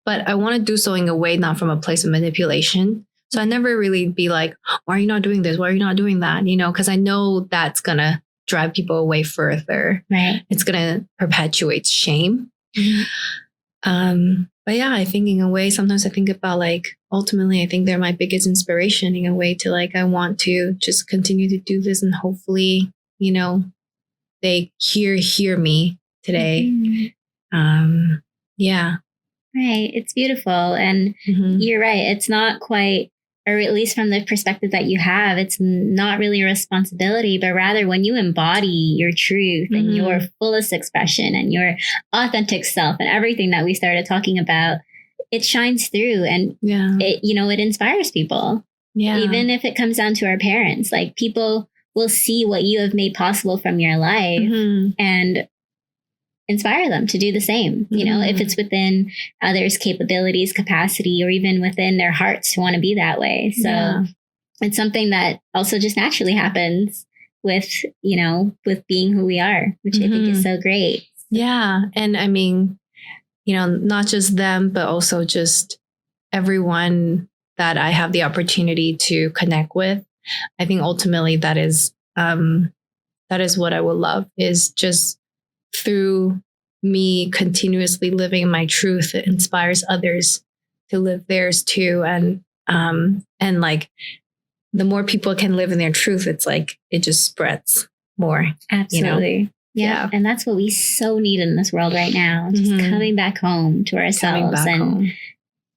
But I want to do so in a way not from a place of manipulation. So I never really be like, why are you not doing this? Why are you not doing that? Because I know that's going to drive people away further. Right. It's going to perpetuate shame. But yeah, I think in a way, sometimes I think about ultimately, I think they're my biggest inspiration in a way to I want to just continue to do this, and hopefully, they hear me today. Yeah. Right. It's beautiful. And you're right. It's not quite, or at least from the perspective that you have, it's not really a responsibility, but rather when you embody your truth and your fullest expression and your authentic self and everything that we started talking about, it shines through, and it inspires people. Yeah. Even if it comes down to our parents, people will see what you have made possible from your life and inspire them to do the same, if it's within others' capabilities, capacity, or even within their hearts to want to be that way. So it's something that also just naturally happens with being who we are, which I think is so great. Yeah. And I mean, not just them, but also just everyone that I have the opportunity to connect with. I think ultimately that is what I would love, is just through me continuously living my truth, it inspires others to live theirs too. And the more people can live in their truth, it's it just spreads more. Absolutely. Yeah. And that's what we so need in this world right now. Just coming back home to ourselves. Home.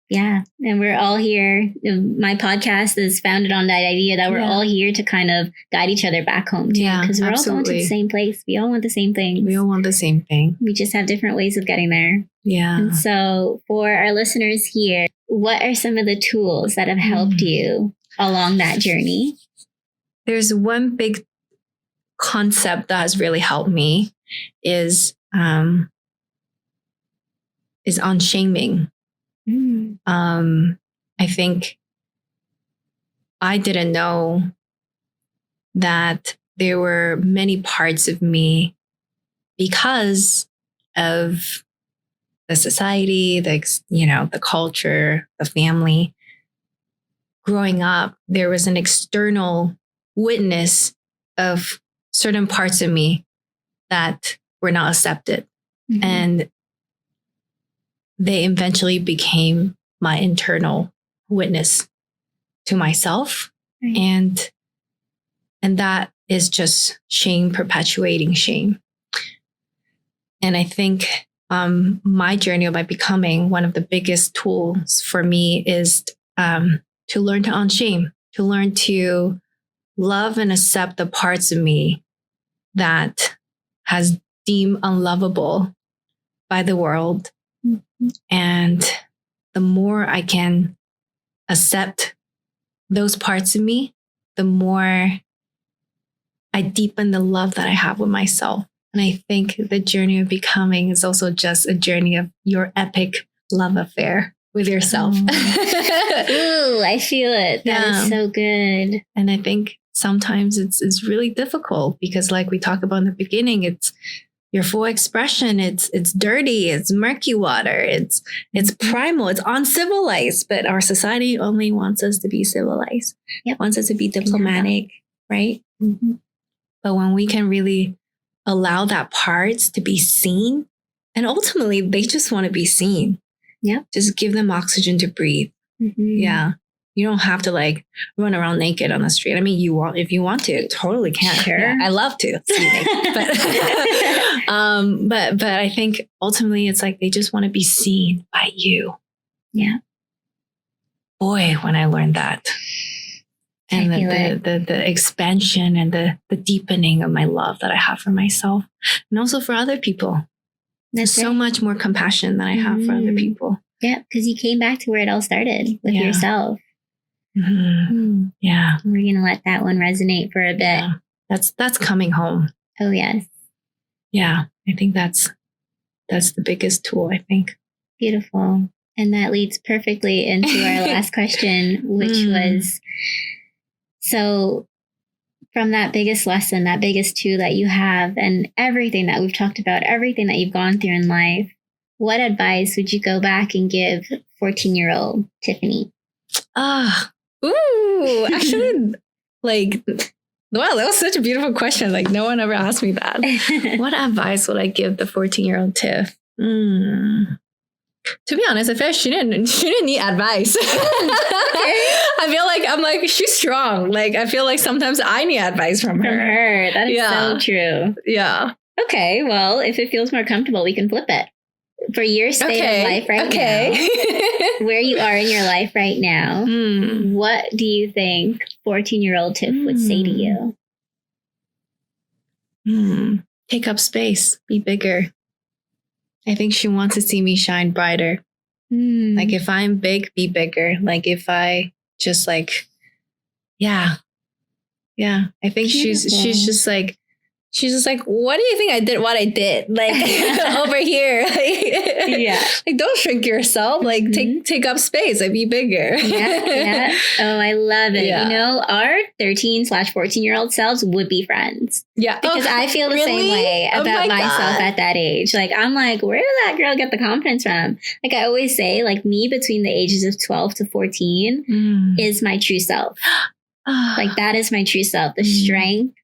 Yeah. And we're all here. My podcast is founded on that idea that we're all here to kind of guide each other back home too. Because we're all going to the same place. We all want the same thing. We all want the same thing. We just have different ways of getting there. Yeah. And so for our listeners here, what are some of the tools that have helped you along that journey? There's one big concept that has really helped me is unshaming. I think I didn't know that there were many parts of me, because of the society, the culture, the family. Growing up, there was an external witness of certain parts of me that were not accepted. And they eventually became my internal witness to myself. Right. And that is just shame, perpetuating shame. And I think my journey of my becoming, one of the biggest tools for me is to learn to unshame, to learn to love and accept the parts of me that has deemed unlovable by the world. And the more I can accept those parts of me, the more I deepen the love that I have with myself. And I think the journey of becoming is also just a journey of your epic love affair with yourself. Ooh, I feel it. That is so good. And I think sometimes it's really difficult because, like we talked about in the beginning, your full expression. It's dirty, it's murky water, it's primal, it's uncivilized, but our society only wants us to be civilized. It wants us to be diplomatic, right? Mm-hmm. But when we can really allow that parts to be seen, and ultimately they just want to be seen. Yeah. Just give them oxygen to breathe. Mm-hmm. Yeah. You don't have to like run around naked on the street. I mean, if you want to, totally can. Sure. Yeah, I love to see naked, but I think ultimately it's like they just want to be seen by you. Yeah. Boy, when I learned that, and the expansion and the deepening of my love that I have for myself and also for other people. There's so much more compassion than I have for other people. Yeah, because you came back to where it all started with yourself. Mm-hmm. Yeah. We're going to let that one resonate for a bit. Yeah. That's coming home. Oh, yes. Yeah. I think that's the biggest tool, I think. Beautiful. And that leads perfectly into our last question, which was, so from that biggest lesson, that biggest tool that you have and everything that we've talked about, everything that you've gone through in life, what advice would you go back and give 14-year-old Tiffany? Actually, like, wow, that was such a beautiful question. Like, no one ever asked me that. What advice would I give the 14-year-old Tiff? To be honest, I feel like she didn't need advice. I feel like I'm like, she's strong. Like, I feel like sometimes I need advice from her. That is so true. Yeah. Okay. Well, if it feels more comfortable, we can flip it. For your state of life right now, where you are in your life right now, what do you think 14-year-old Tiff would say to you? Take up space. Be bigger. I think she wants to see me shine brighter. Like if I'm big, be bigger. Like if I just like, yeah. I think she's just like, what do you think I did? What I did, like over here, like don't shrink yourself. Like take up space. Like be bigger. Yeah. Oh, I love it. Yeah. You know, our 13/14-year-old selves would be friends. Yeah, because I feel the same way about myself at that age. Like I'm like, where did that girl get the confidence from? Like I always say, like me between the ages of 12 to 14 is my true self. Like that is my true self. The strength,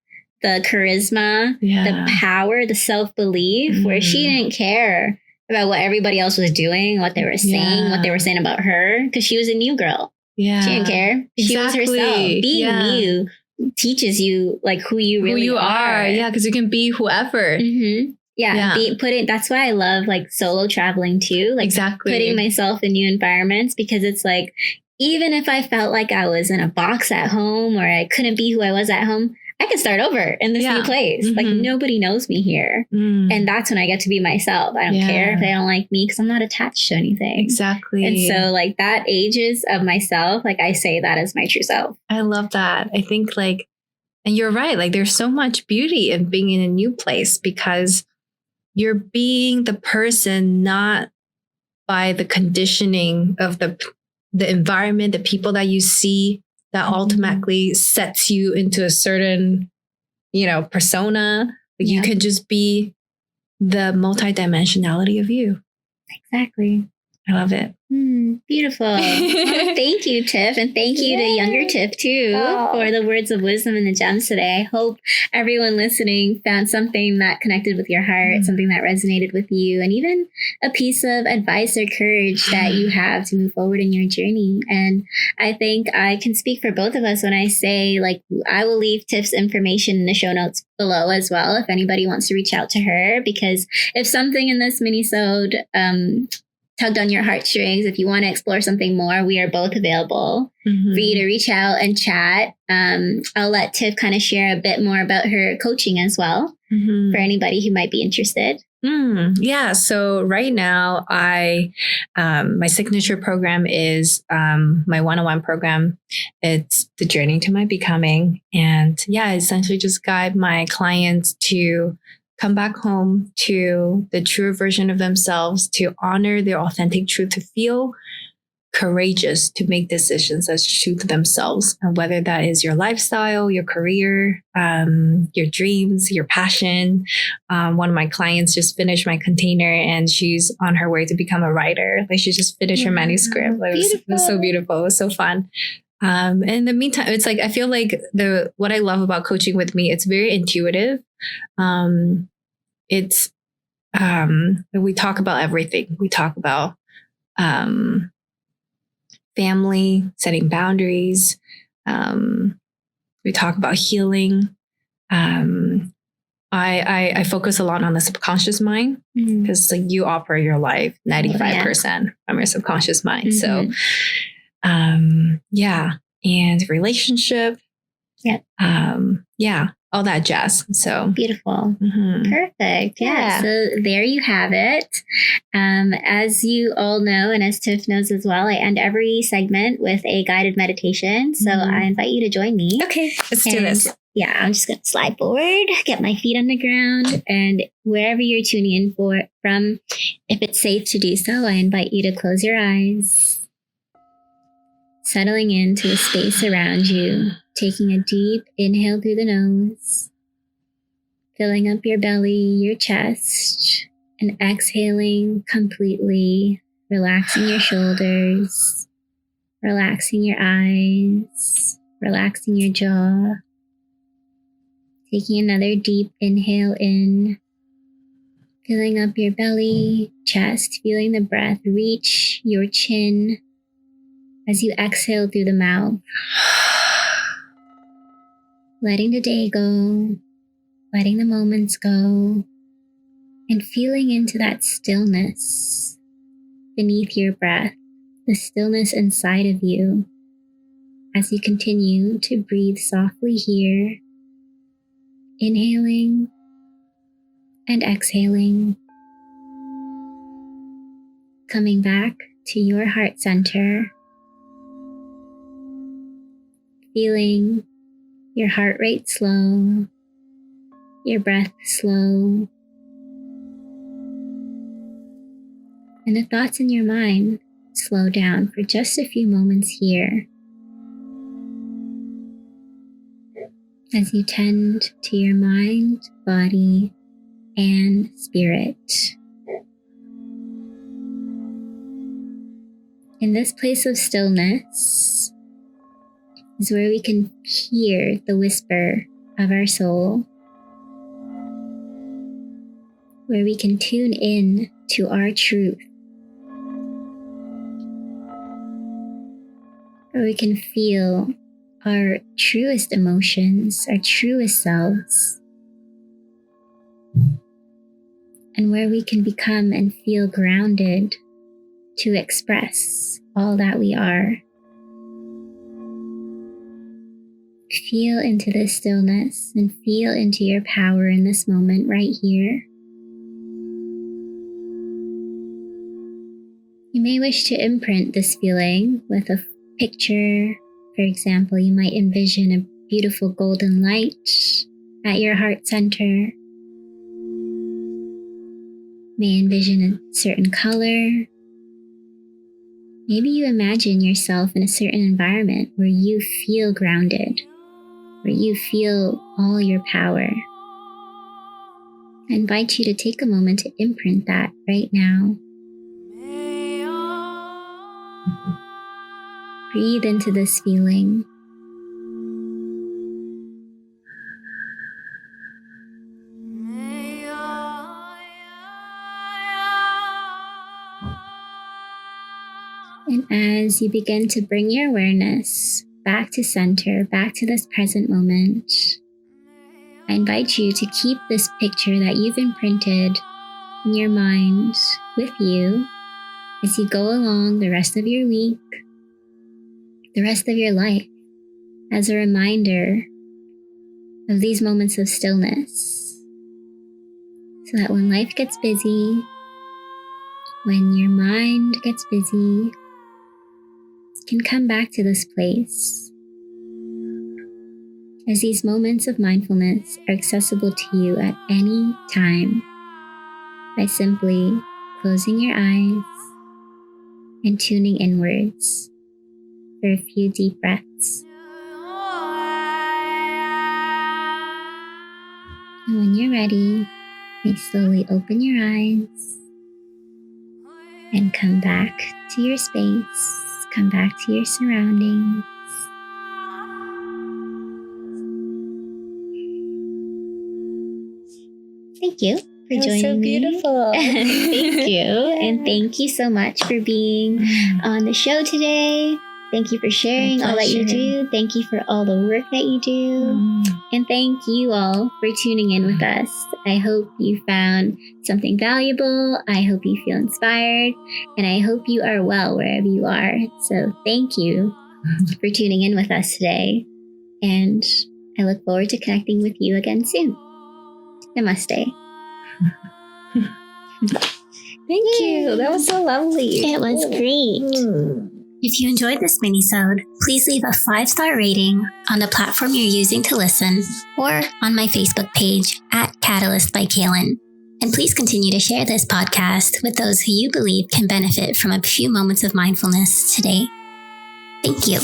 the charisma, the power, the self-belief, where she didn't care about what everybody else was doing, what they were saying, what they were saying about her, because she was a new girl. Yeah. She didn't care. She was herself. Being you teaches you like who you really are. Yeah, because you can be whoever. That's why I love like solo traveling too. Like putting myself in new environments, because it's like, even if I felt like I was in a box at home or I couldn't be who I was at home, I could start over in this new place. Like nobody knows me here. And that's when I get to be myself. I don't care if they don't like me because I'm not attached to anything. Exactly. And so like that ages of myself, like I say that is my true self. I love that. I think like, and you're right. Like there's so much beauty in being in a new place because you're being the person, not by the conditioning of the environment, the people that you see, that ultimately sets you into a certain, persona. Like you could just be the multidimensionality of you. Exactly. I love it. Beautiful. Well, thank you, Tiff. And thank you to younger Tiff, too, for the words of wisdom and the gems today. I hope everyone listening found something that connected with your heart, something that resonated with you, and even a piece of advice or courage that you have to move forward in your journey. And I think I can speak for both of us when I say, like, I will leave Tiff's information in the show notes below as well if anybody wants to reach out to her, because if something in this mini-sode tugged on your heartstrings, if you want to explore something more, we are both available for you to reach out and chat. I'll let Tiff kind of share a bit more about her coaching as well for anybody who might be interested. Yeah. So right now my signature program is my one-on-one program. It's the journey to my becoming. And I essentially just guide my clients to come back home to the truer version of themselves, to honor their authentic truth, to feel courageous to make decisions that's true to themselves. And whether that is your lifestyle, your career, your dreams, your passion. One of my clients just finished my container and she's on her way to become a writer. Like she just finished her manuscript. Like, it was so beautiful. It was so fun. In the meantime, it's like, I feel like what I love about coaching with me, it's very intuitive. We talk about everything. We talk about, family, setting boundaries. We talk about healing. I focus a lot on the subconscious mind because like you operate your life 95% from your subconscious mind. So, and relationship. All that jazz. So beautiful. Perfect. Yeah. So there you have it. As you all know, and as Tiff knows as well, I end every segment with a guided meditation. So I invite you to join me. Okay, let's do this. Yeah, I'm just going to slide forward, get my feet on the ground, and wherever you're tuning in from, if it's safe to do so, I invite you to close your eyes, settling into the space around you, taking a deep inhale through the nose, filling up your belly, your chest, and exhaling completely, relaxing your shoulders, relaxing your eyes, relaxing your jaw. Taking another deep inhale in, filling up your belly, chest, feeling the breath reach your chin as you exhale through the mouth. Letting the day go, letting the moments go, and feeling into that stillness beneath your breath, the stillness inside of you as you continue to breathe softly here. Inhaling and exhaling. Coming back to your heart center. Feeling your heart rate slow, your breath slow, and the thoughts in your mind slow down for just a few moments here. As you tend to your mind, body, and spirit. In this place of stillness is where we can hear the whisper of our soul, where we can tune in to our truth, where we can feel our truest emotions, our truest selves, and where we can become and feel grounded to express all that we are. Feel into this stillness and feel into your power in this moment right here. You may wish to imprint this feeling with a picture. For example, you might envision a beautiful golden light at your heart center. May envision a certain color. Maybe you imagine yourself in a certain environment where you feel grounded, where you feel all your power. I invite you to take a moment to imprint that right now. Breathe into this feeling. And as you begin to bring your awareness back to center, back to this present moment, I invite you to keep this picture that you've imprinted in your mind with you as you go along the rest of your week, the rest of your life, as a reminder of these moments of stillness, so that when life gets busy, when your mind gets busy, you can come back to this place, as these moments of mindfulness are accessible to you at any time by simply closing your eyes and tuning inwards for a few deep breaths. And when you're ready, you may slowly open your eyes and come back to your space, come back to your surroundings. Thank you for joining me. That was so beautiful. Thank you. And thank you so much for being on the show today. Thank you for sharing all that you do. Thank you for all the work that you do. And thank you all for tuning in with us. I hope you found something valuable. I hope you feel inspired. And I hope you are well wherever you are. So thank you for tuning in with us today. And I look forward to connecting with you again soon. Namaste. Thank you. That was so lovely. It was great. If you enjoyed this mini-sode, please leave a 5-star rating on the platform you're using to listen or on my Facebook page @Catalyst by Kaylin. And please continue to share this podcast with those who you believe can benefit from a few moments of mindfulness today. Thank you.